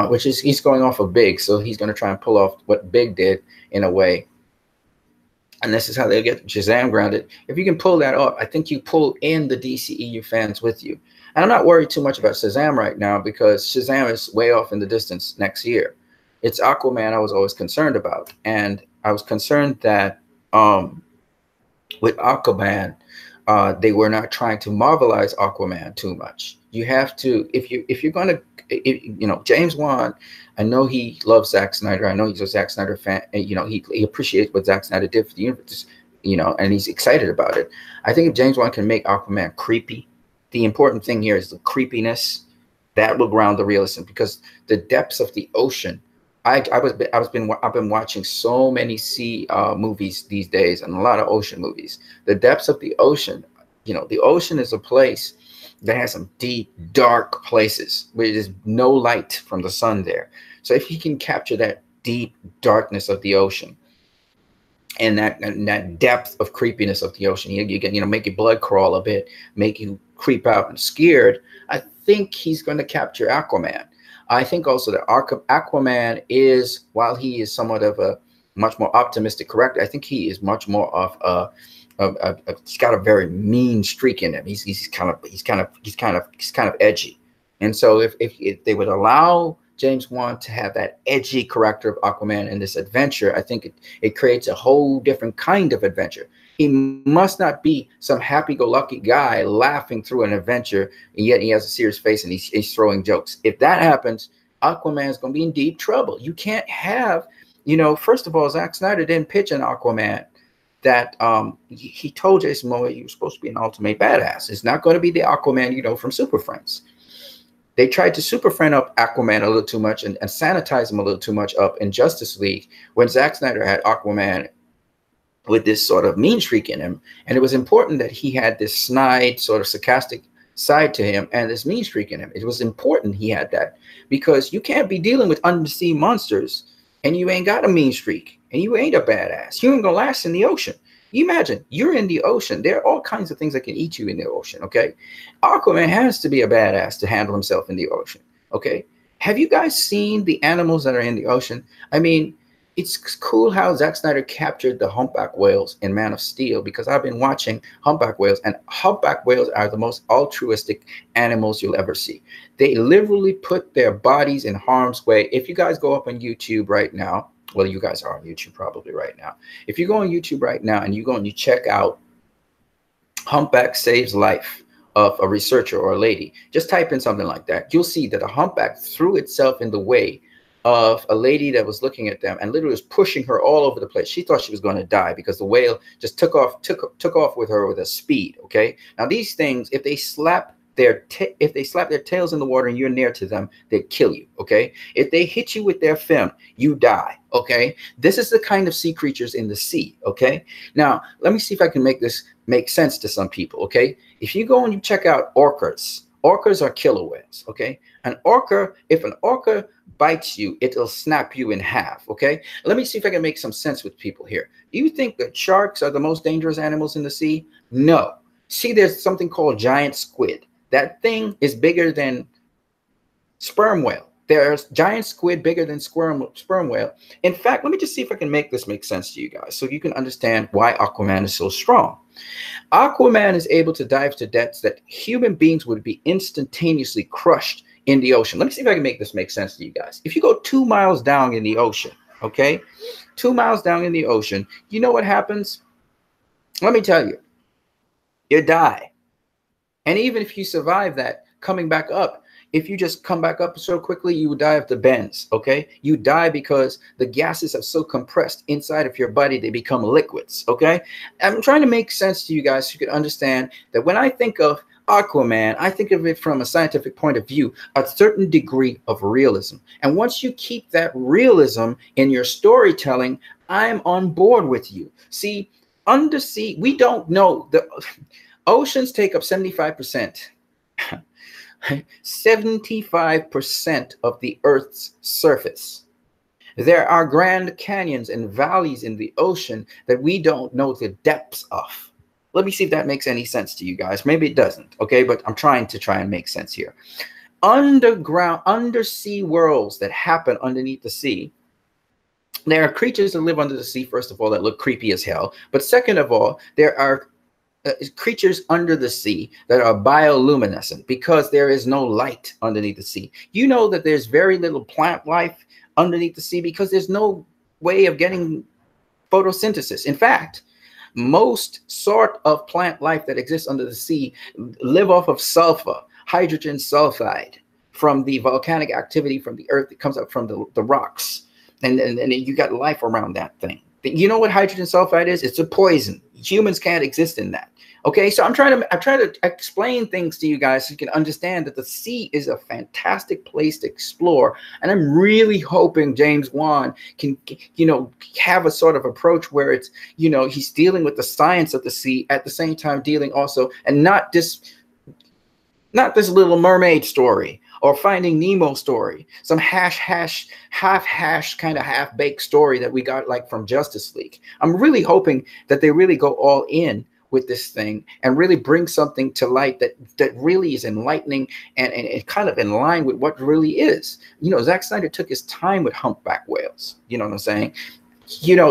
which is, he's going off of Big, so he's going to try and pull off what Big did in a way. And this is how they get Shazam grounded. If you can pull that off, I think you pull in the DCEU fans with you. And I'm not worried too much about Shazam right now, because Shazam is way off in the distance next year. It's Aquaman I was always concerned about. And I was concerned that with Aquaman, they were not trying to Marvelize Aquaman too much. You have to, if you're going to, James Wan, I know he loves Zack Snyder. I know he's a Zack Snyder fan. And, he appreciates what Zack Snyder did for the universe, and he's excited about it. I think if James Wan can make Aquaman creepy, the important thing here is the creepiness. That will ground the realism, because the depths of the ocean. I've been watching so many sea movies these days, and a lot of ocean movies. The depths of the ocean, the ocean is a place that has some deep, dark places where there's no light from the sun there. So if you can capture that deep darkness of the ocean, and that depth of creepiness of the ocean, you can make your blood crawl a bit, make you creep out and scared, I think he's going to capture Aquaman. I think also that Aquaman is, while he is somewhat of a much more optimistic character, I think he is much more of he's got a very mean streak in him. He's kind of edgy. And so if they would allow James Wan to have that edgy character of Aquaman in this adventure, I think it creates a whole different kind of adventure. He must not be some happy-go-lucky guy laughing through an adventure, and yet he has a serious face and he's throwing jokes. If that happens, Aquaman is going to be in deep trouble. You can't have, first of all, Zack Snyder didn't pitch an Aquaman that he told Jason Momoa he was supposed to be an ultimate badass. It's not going to be the Aquaman, from Super Friends. They tried to Super Friend up Aquaman a little too much and sanitize him a little too much up in Justice League, when Zack Snyder had Aquaman with this sort of mean streak in him. And it was important that he had this snide, sort of sarcastic side to him and this mean streak in him. It was important he had that, because you can't be dealing with undersea monsters and you ain't got a mean streak and you ain't a badass. You ain't gonna last in the ocean. You imagine you're in the ocean. There are all kinds of things that can eat you in the ocean. Okay. Aquaman has to be a badass to handle himself in the ocean. Okay. Have you guys seen the animals that are in the ocean? I mean, it's cool how Zack Snyder captured the humpback whales in Man of Steel, because I've been watching humpback whales, and humpback whales are the most altruistic animals you'll ever see. They literally put their bodies in harm's way. If you guys go up on YouTube right now, well, you guys are on YouTube probably right now. If you go on YouTube right now and you go and you check out Humpback Saves Life of a researcher or a lady, just type in something like that. You'll see that a humpback threw itself in the way of a lady that was looking at them and literally was pushing her all over the place. She thought she was going to die because the whale just took off with her with a speed. Okay. Now these things, if they slap their tails in the water and you're near to them, they kill you. Okay. If they hit you with their fin, you die. Okay. This is the kind of sea creatures in the sea. Okay. Now let me see if I can make this make sense to some people. Okay. If you go and you check out orcas are killer whales. Okay. If an orca bites you, it'll snap you in half. Okay. Let me see if I can make some sense with people here. Do you think that sharks are the most dangerous animals in the sea? No. See, there's something called giant squid. That thing is bigger than sperm whale. There's giant squid bigger than sperm whale. In fact, let me just see if I can make this make sense to you guys so you can understand why Aquaman is so strong. Aquaman is able to dive to depths that human beings would be instantaneously crushed in the ocean. Let me see if I can make this make sense to you guys. If you go 2 miles down in the ocean, okay, 2 miles down in the ocean, you know what happens? Let me tell you, you die. And even if you survive that, coming back up, if you just come back up so quickly, you die of the bends, okay? You die because the gases are so compressed inside of your body, they become liquids, okay? I'm trying to make sense to you guys so you can understand that when I think of Aquaman, I think of it from a scientific point of view, a certain degree of realism. And once you keep that realism in your storytelling, I'm on board with you. See, undersea, we don't know. The oceans take up 75%. 75% of the Earth's surface. There are grand canyons and valleys in the ocean that we don't know the depths of. Let me see if that makes any sense to you guys. Maybe it doesn't, okay? But I'm trying and make sense here. Underground, undersea worlds that happen underneath the sea. There are creatures that live under the sea, first of all, that look creepy as hell. But second of all, there are creatures under the sea that are bioluminescent because there is no light underneath the sea. You know that there's very little plant life underneath the sea because there's no way of getting photosynthesis. In fact, most sort of plant life that exists under the sea live off of sulfur, hydrogen sulfide, from the volcanic activity from the earth that comes up from the rocks. And you got life around that thing. You know what hydrogen sulfide is? It's a poison. Humans can't exist in that. Okay, so I'm trying to explain things to you guys so you can understand that the sea is a fantastic place to explore. And I'm really hoping James Wan can, have a sort of approach where it's, he's dealing with the science of the sea at the same time dealing also, and not this Little Mermaid story or Finding Nemo story, some half-hashed kind of half-baked story that we got like from Justice League. I'm really hoping that they really go all in with this thing and really bring something to light that really is enlightening and kind of in line with what really is. Zack Snyder took his time with humpback whales. You know what I'm saying?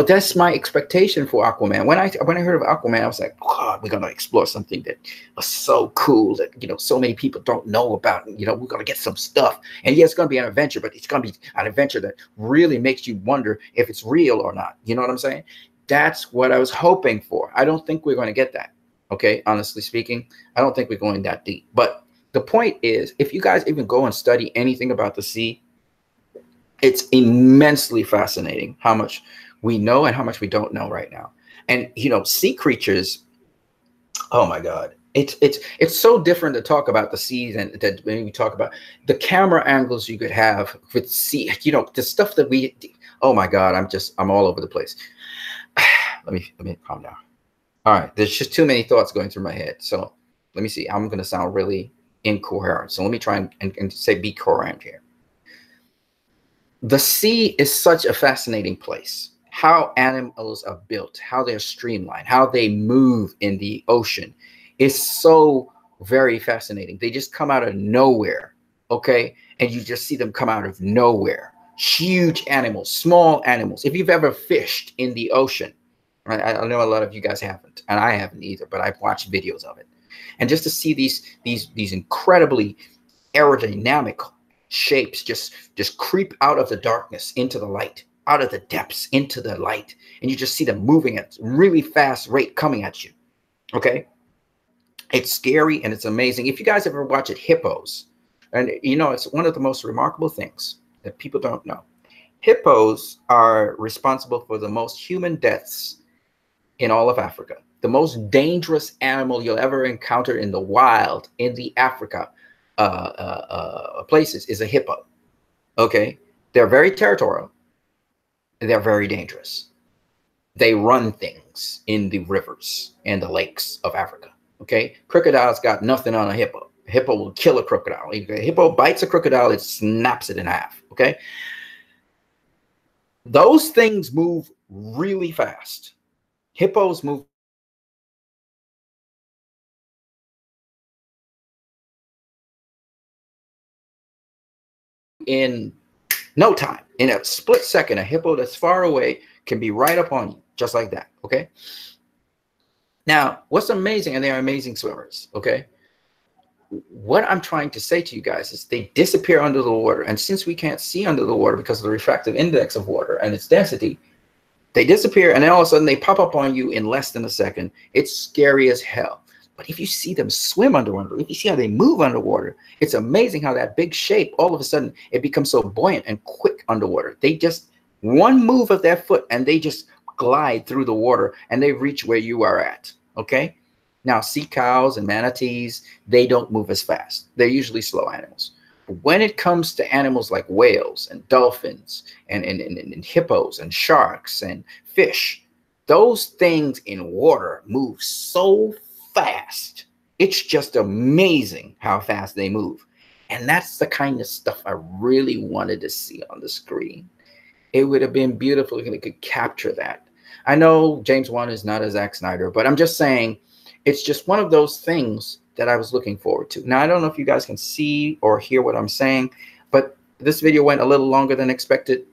That's my expectation for Aquaman. When I heard of Aquaman, I was like, oh, we're going to explore something that was so cool that, so many people don't know about. We're going to get some stuff. And yeah, it's going to be an adventure, but it's going to be an adventure that really makes you wonder if it's real or not. You know what I'm saying? That's what I was hoping for. I don't think we're going to get that. Okay. Honestly speaking, I don't think we're going that deep. But the point is, if you guys even go and study anything about the sea, it's immensely fascinating how much we know and how much we don't know right now. And, sea creatures, oh my God, it's so different to talk about the seas and that when we talk about the camera angles you could have with sea, the stuff that we, oh my God, I'm all over the place. Let me calm down. All right. There's just too many thoughts going through my head. So let me see. I'm going to sound really incoherent. So let me try and say be coherent here. The sea is such a fascinating place. How animals are built, how they're streamlined, how they move in the ocean is so very fascinating. They just come out of nowhere. Okay. And you just see them come out of nowhere. Huge animals, small animals. If you've ever fished in the ocean, I know a lot of you guys haven't, and I haven't either, but I've watched videos of it. And just to see these incredibly aerodynamic shapes just creep out of the darkness into the light, out of the depths into the light, and you just see them moving at really fast rate coming at you. Okay, it's scary and it's amazing. If you guys ever watch it, hippos, and it's one of the most remarkable things that people don't know. Hippos are responsible for the most human deaths in all of Africa. The most dangerous animal you'll ever encounter in the wild, in the Africa places, is a hippo. Okay, they're very territorial. They're very dangerous. They run things in the rivers and the lakes of Africa. Okay, crocodiles got nothing on a hippo. A hippo will kill a crocodile. If a hippo bites a crocodile, it snaps it in half. Okay, those things move really fast. Hippos move in no time. In a split second, a hippo that's far away can be right up on you, just like that. Okay. Now, what's amazing, and they're amazing swimmers. Okay. What I'm trying to say to you guys is they disappear under the water. And since we can't see under the water because of the refractive index of water and its density, they disappear, and then all of a sudden they pop up on you in less than a second. It's scary as hell. But if you see them swim underwater, if you see how they move underwater, it's amazing how that big shape, all of a sudden, it becomes so buoyant and quick underwater. They just, one move of their foot, and they just glide through the water, and they reach where you are at, okay? Now, sea cows and manatees, they don't move as fast. They're usually slow animals. But when it comes to animals like whales and dolphins and hippos and sharks and fish, those things in water move so fast. It's just amazing how fast they move. And that's the kind of stuff I really wanted to see on the screen. It would have been beautiful if it could capture that. I know James Wan is not a Zack Snyder, but I'm just saying it's just one of those things that I was looking forward to. Now, I don't know if you guys can see or hear what I'm saying, but this video went a little longer than expected.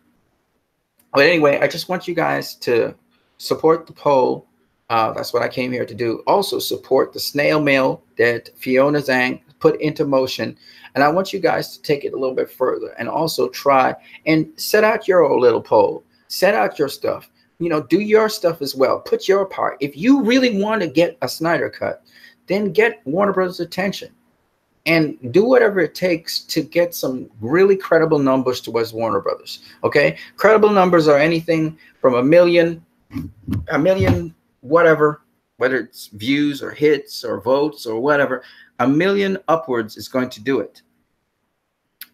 But anyway, I just want you guys to support the poll. That's what I came here to do. Also support the snail mail that Fiona Zhang put into motion. And I want you guys to take it a little bit further and also try and set out your own little poll. Set out your stuff. You know, do your stuff as well. Put your part. If you really want to get a Snyder cut, then get Warner Brothers' attention and do whatever it takes to get some really credible numbers towards Warner Brothers. Okay? Credible numbers are anything from a million, whatever, whether it's views or hits or votes or whatever, 1 million upwards is going to do it.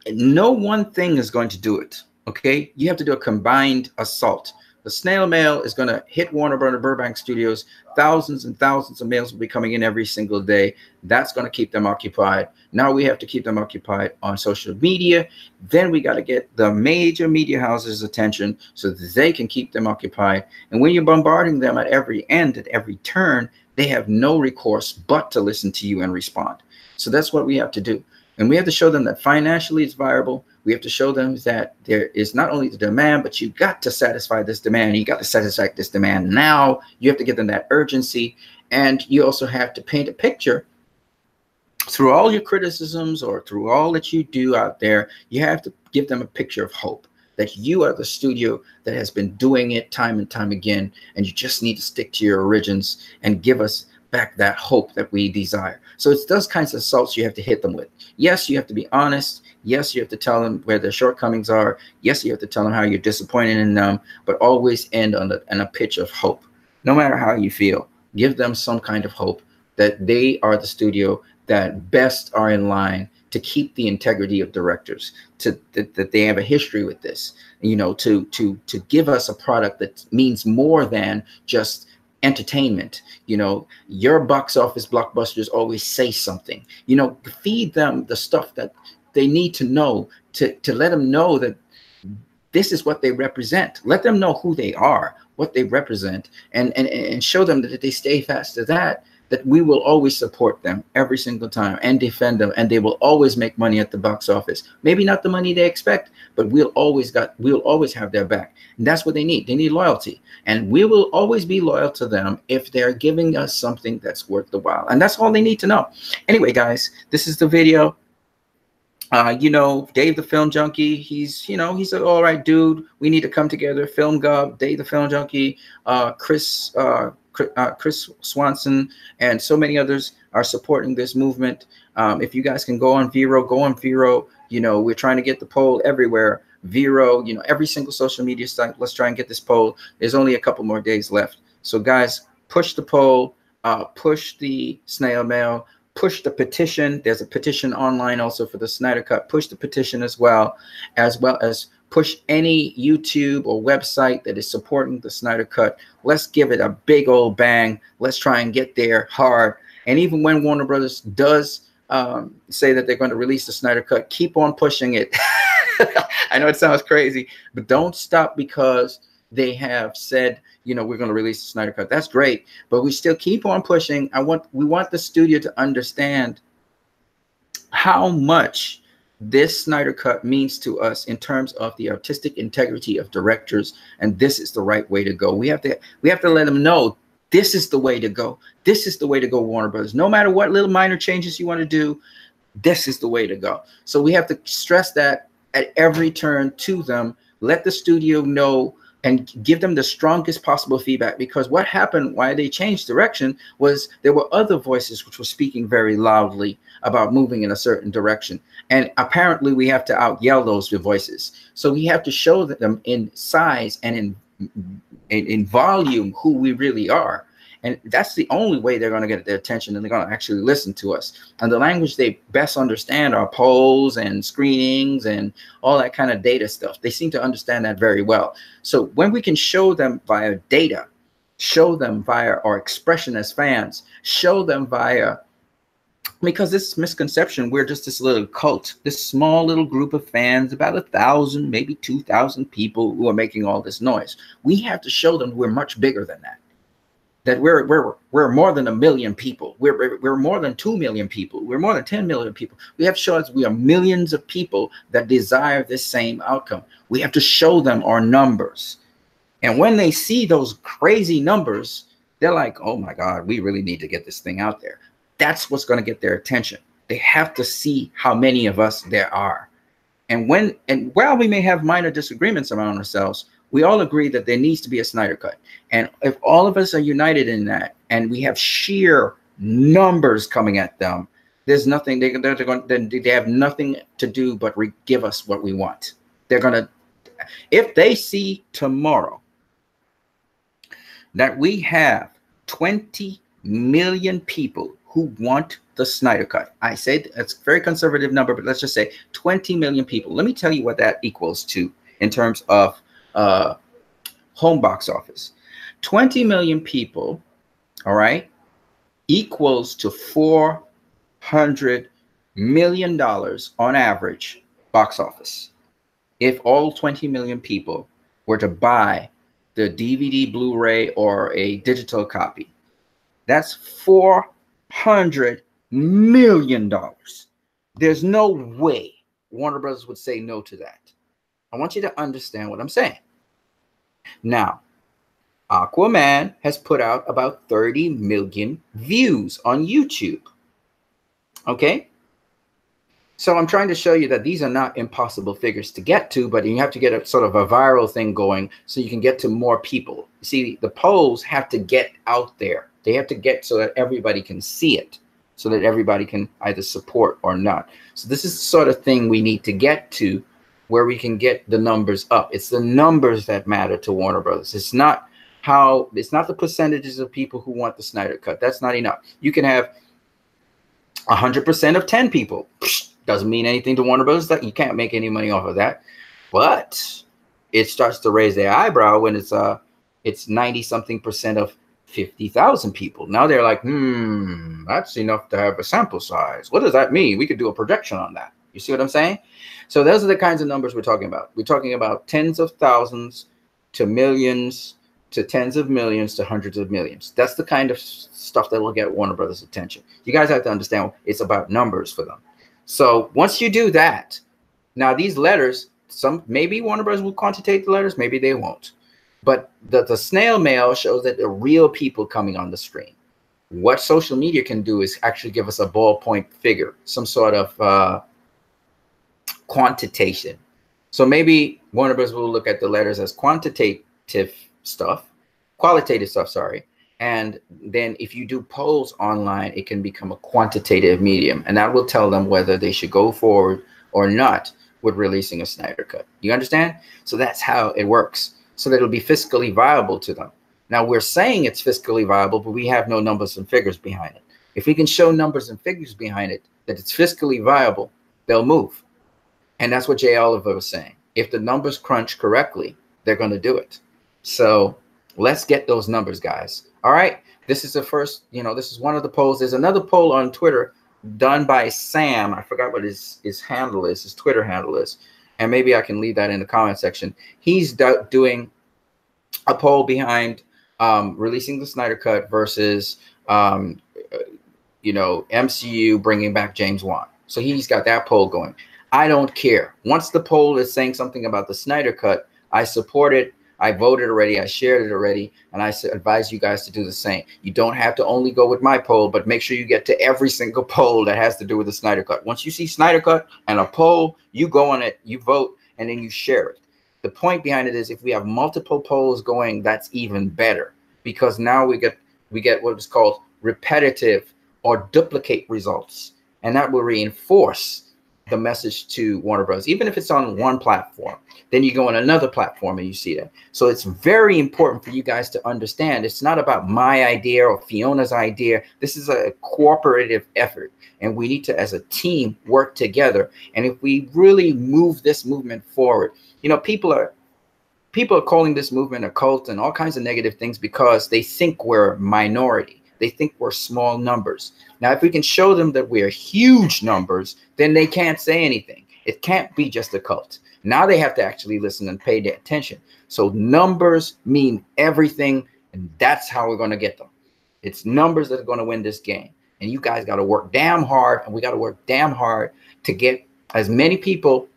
No one thing is going to do it. Okay? You have to do a combined assault. The snail mail is going to hit Warner Brothers Burbank Studios. Thousands and thousands of mails will be coming in every single day. That's going to keep them occupied. Now we have to keep them occupied on social media. Then we got to get the major media houses' attention so that they can keep them occupied. And when you're bombarding them at every end, at every turn, they have no recourse but to listen to you and respond. So that's what we have to do. And we have to show them that financially it's viable. We have to show them that there is not only the demand, but you got to satisfy this demand. You got to satisfy this demand now. You have to give them that urgency. And you also have to paint a picture through all your criticisms or through all that you do out there. You have to give them a picture of hope that you are the studio that has been doing it time and time again. And you just need to stick to your origins and give us back that hope that we desire. So it's those kinds of assaults you have to hit them with. Yes, you have to be honest. Yes, you have to tell them where their shortcomings are. Yes, you have to tell them how you're disappointed in them, but always end on a pitch of hope. No matter how you feel, give them some kind of hope that they are the studio that best are in line to keep the integrity of directors, that they have a history with this, you know, to give us a product that means more than just entertainment. You know, your box office blockbusters always say something. You know, feed them the stuff that they need to know to let them know that this is what they represent. Let them know who they are, what they represent, and show them that if they stay fast to that, that we will always support them every single time and defend them, and they will always make money at the box office. Maybe not the money they expect, but we'll always have their back. And that's what they need. They need loyalty. And we will always be loyal to them if they're giving us something that's worth the while. And that's all they need to know. Anyway, guys, this is the video. You know, Dave the Film Junkie, he's an all right dude. We need to come together. Film Gov, Dave the Film Junkie, Chris Swanson, and so many others are supporting this movement. If you guys can go on Vero, go on Vero. You know, we're trying to get the poll everywhere. Vero, you know, every single social media site. Let's try and get this poll. There's only a couple more days left. So guys, push the poll, push the snail mail, push the petition. There's a petition online also for the Snyder Cut. Push the petition as well as push any YouTube or website that is supporting the Snyder Cut. Let's give it a big old bang. Let's try and get there hard. And even when Warner Brothers does say that they're going to release the Snyder Cut, keep on pushing it. I know it sounds crazy, but don't stop because they have said, you know, we're going to release the Snyder Cut. That's great, but we still keep on pushing. We want the studio to understand how much this Snyder Cut means to us in terms of the artistic integrity of directors, and this is the right way to go. We have to let them know this is the way to go. This is the way to go, Warner Brothers. No matter what little minor changes you want to do, this is the way to go. So we have to stress that at every turn to them. Let the studio know and give them the strongest possible feedback, because what happened, why they changed direction, was there were other voices which were speaking very loudly about moving in a certain direction. And apparently we have to out yell those voices. So we have to show them in size and in volume who we really are. And that's the only way they're going to get their attention, and they're going to actually listen to us. And the language they best understand are polls and screenings and all that kind of data stuff. They seem to understand that very well. So when we can show them via data, show them via our expression as fans, show them via, because this misconception, we're just this little cult, this small little group of fans, about 1,000, maybe 2,000 people who are making all this noise. We have to show them we're much bigger than that. That we're more than 1 million people. We're more than 2 million people. We're more than 10 million people. We have to show us we are millions of people that desire this same outcome. We have to show them our numbers. And when they see those crazy numbers, they're like, oh my God, we really need to get this thing out there. That's what's going to get their attention. They have to see how many of us there are. And while we may have minor disagreements around ourselves, we all agree that there needs to be a Snyder Cut. And if all of us are united in that, and we have sheer numbers coming at them, there's nothing, they have nothing to do but give us what we want. They're going to, if they see tomorrow that we have 20 million people who want the Snyder Cut, I say that's a very conservative number, but let's just say 20 million people. Let me tell you what that equals to in terms of home box office. 20 million people, all right, equals to $400 million on average box office. If all 20 million people were to buy the DVD, Blu-ray, or a digital copy, that's $400 million. There's no way Warner Brothers would say no to that. I want you to understand what I'm saying. Now, Aquaman has put out about 30 million views on YouTube. Okay? So I'm trying to show you that these are not impossible figures to get to, but you have to get a sort of a viral thing going so you can get to more people. See, the polls have to get out there. They have to get so that everybody can see it, so that everybody can either support or not. So this is the sort of thing we need to get to, where we can get the numbers up. It's the numbers that matter to Warner Brothers. It's not the percentages of people who want the Snyder Cut. That's not enough. You can have 100% of 10 people. Doesn't mean anything to Warner Brothers. That you can't make any money off of that. But it starts to raise their eyebrow when it's 90-something% of 50,000 people. Now they're like, that's enough to have a sample size. What does that mean? We could do a projection on that. You see what I'm saying? So those are the kinds of numbers we're talking about. We're talking about tens of thousands to millions to tens of millions to hundreds of millions. That's the kind of stuff that will get Warner Brothers' attention. You guys have to understand it's about numbers for them. So once you do that, now these letters, maybe Warner Brothers will quantitate the letters, maybe they won't. But the snail mail shows that the real people coming on the screen. What social media can do is actually give us a ballpoint figure, some sort of quantitation. So maybe Warner Bros. Will look at the letters as qualitative stuff, sorry. And then if you do polls online, it can become a quantitative medium, and that will tell them whether they should go forward or not with releasing a Snyder Cut. You understand? So that's how it works, so that it'll be fiscally viable to them. Now, we're saying it's fiscally viable, but we have no numbers and figures behind it. If we can show numbers and figures behind it, that it's fiscally viable, they'll move. And that's what Jay Oliver was saying. If the numbers crunch correctly, they're going to do it. So let's get those numbers, guys. All right. This is the first, this is one of the polls. There's another poll on Twitter done by Sam. I forgot what his handle is, his Twitter handle is. And maybe I can leave that in the comment section. He's doing a poll behind releasing the Snyder Cut versus, MCU bringing back James Wan. So he's got that poll going. I don't care. Once the poll is saying something about the Snyder Cut, I support it. I voted already. I shared it already. And I advise you guys to do the same. You don't have to only go with my poll, but make sure you get to every single poll that has to do with the Snyder Cut. Once you see Snyder Cut and a poll, you go on it, you vote, and then you share it. The point behind it is if we have multiple polls going, that's even better, because now we get what is called repetitive or duplicate results. And that will reinforce the message to Warner Bros. Even if it's on one platform, then you go on another platform and you see that. So it's very important for you guys to understand it's not about my idea or Fiona's idea. This is a cooperative effort, and we need to, as a team, work together. And if we really move this movement forward, people are calling this movement a cult and all kinds of negative things because they think we're minority. They think we're small numbers. Now, if we can show them that we're huge numbers, then they can't say anything. It can't be just a cult. Now they have to actually listen and pay their attention. So numbers mean everything, and that's how we're going to get them. It's numbers that are going to win this game. And you guys got to work damn hard, and we got to work damn hard to get as many people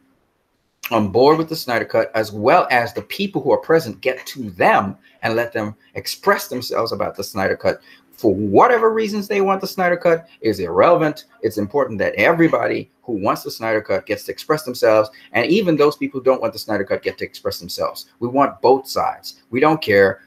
on board with the Snyder Cut, as well as the people who are present, get to them and let them express themselves about the Snyder Cut. For whatever reasons they want the Snyder Cut is irrelevant. It's important that everybody who wants the Snyder Cut gets to express themselves. And even those people who don't want the Snyder Cut get to express themselves. We want both sides. We don't care.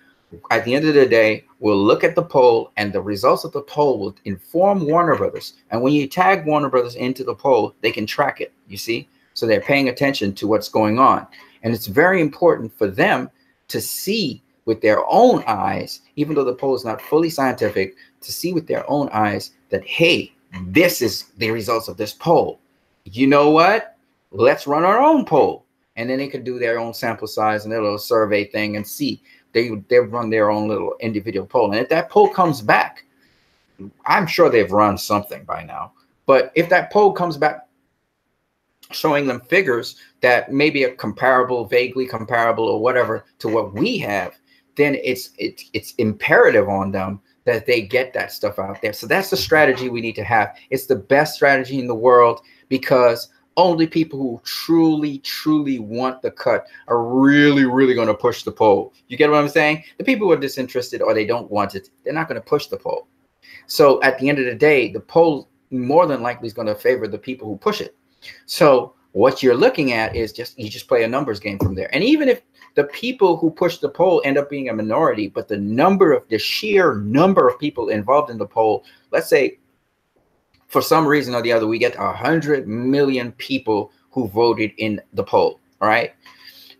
At the end of the day, we'll look at the poll, and the results of the poll will inform Warner Brothers. And when you tag Warner Brothers into the poll, they can track it, you see? So they're paying attention to what's going on. And it's very important for them to see with their own eyes, even though the poll is not fully scientific, to see with their own eyes that, hey, this is the results of this poll. You know what? Let's run our own poll. And then they could do their own sample size and their little survey thing and see. They run their own little individual poll. And if that poll comes back, I'm sure they've run something by now. But if that poll comes back showing them figures that maybe are comparable, vaguely comparable or whatever to what we have, then it's imperative on them that they get that stuff out there. So that's the strategy we need to have. It's the best strategy in the world, because only people who truly want the cut are really going to push the poll. You get what I'm saying? The people who are disinterested or they don't want it, they're not going to push the poll. So at the end of the day, the poll more than likely is going to favor the people who push it. So what you're looking at is you just play a numbers game from there. And even if the people who push the poll end up being a minority, but the sheer number of people involved in the poll, let's say for some reason or the other, we get 100 million people who voted in the poll, all right?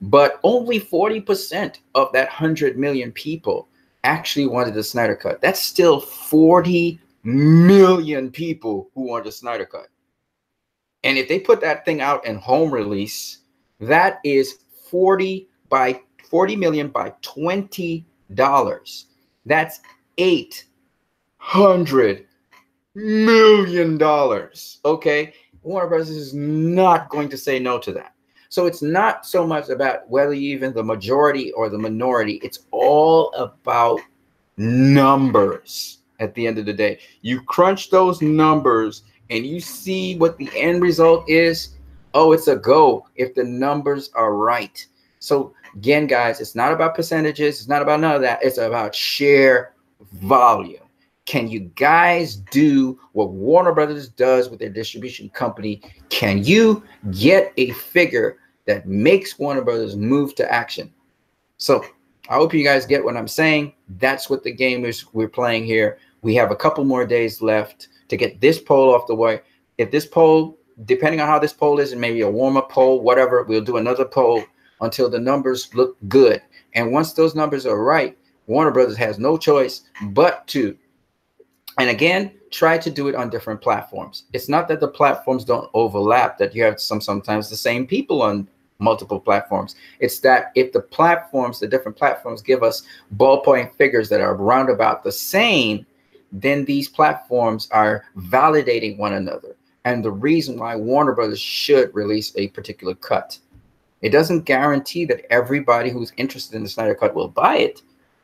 But only 40% of that 100 million people actually wanted the Snyder Cut. That's still 40 million people who want the Snyder Cut. And if they put that thing out in home release, that is 40 million by $20. That's $800 million. Okay, Warner Bros. Is not going to say no to that. So it's not so much about whether you're even the majority or the minority. It's all about numbers. At the end of the day, you crunch those numbers and you see what the end result is. Oh, it's a go if the numbers are right. So again, guys, it's not about percentages. It's not about none of that. It's about sheer volume. Can you guys do what Warner Brothers does with their distribution company? Can you get a figure that makes Warner Brothers move to action? So I hope you guys get what I'm saying. That's what the game is we're playing here. We have a couple more days left to get this poll off the way. If this poll depending on how this poll is, and maybe a warm-up poll, whatever, we'll do another poll until the numbers look good. And once those numbers are right, Warner Brothers has no choice but to, and again, try to do it on different platforms. It's not that the platforms don't overlap, that you have sometimes the same people on multiple platforms. It's that if the platforms, the different platforms, give us ballpoint figures that are round about the same, then these platforms are validating one another. And the reason why Warner Brothers should release a particular cut. It doesn't guarantee that everybody who's interested in the Snyder Cut will buy it,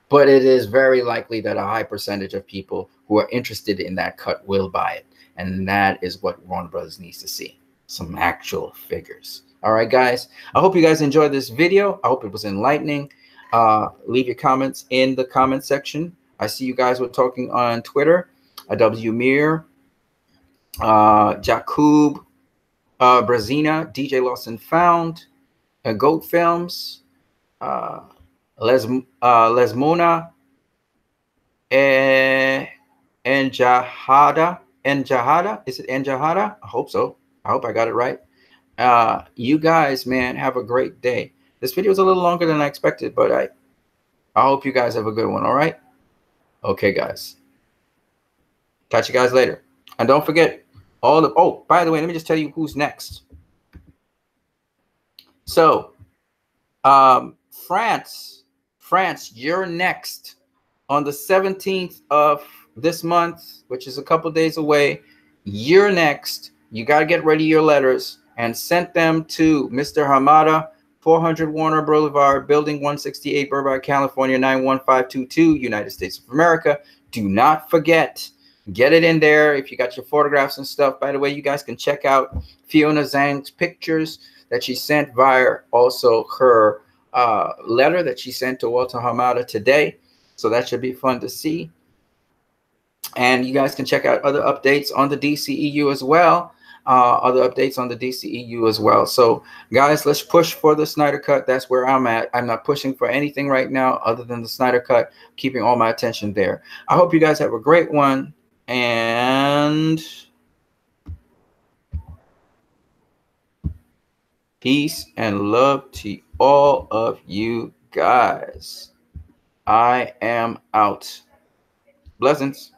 but it is very likely that a high percentage of people who are interested in that cut will buy it. And that is what Warner Brothers needs to see, some actual figures. All right, guys, I hope you guys enjoyed this video. I hope it was enlightening. Leave your comments in the comment section. I see you guys were talking on Twitter. W. Mir, Jakub, Brazina, DJ Lost and Found, Goat Films, Lesmona, Njahada. Is it Njahada? I hope so. I hope I got it right. You guys, man, have a great day. This video is a little longer than I expected, but I hope you guys have a good one. All right. Okay, guys. Catch you guys later. And don't forget oh, by the way, let me just tell you who's next. So, France, you're next on the 17th of this month, which is a couple days away. You're next. You got to get ready your letters and send them to Mr. Hamada, 400 Warner Boulevard, Building 168, Burbank, California, 91522, United States of America. Do not forget, get it in there. If you got your photographs and stuff, by the way, you guys can check out Fiona Zhang's pictures that she sent via also her letter that she sent to Walter Hamada today. So that should be fun to see. And you guys can check out other updates on the DCEU as well. So, guys, let's push for the Snyder Cut. That's where I'm at. I'm not pushing for anything right now other than the Snyder Cut, keeping all my attention there. I hope you guys have a great one. And peace and love to all of you guys. I am out. Blessings.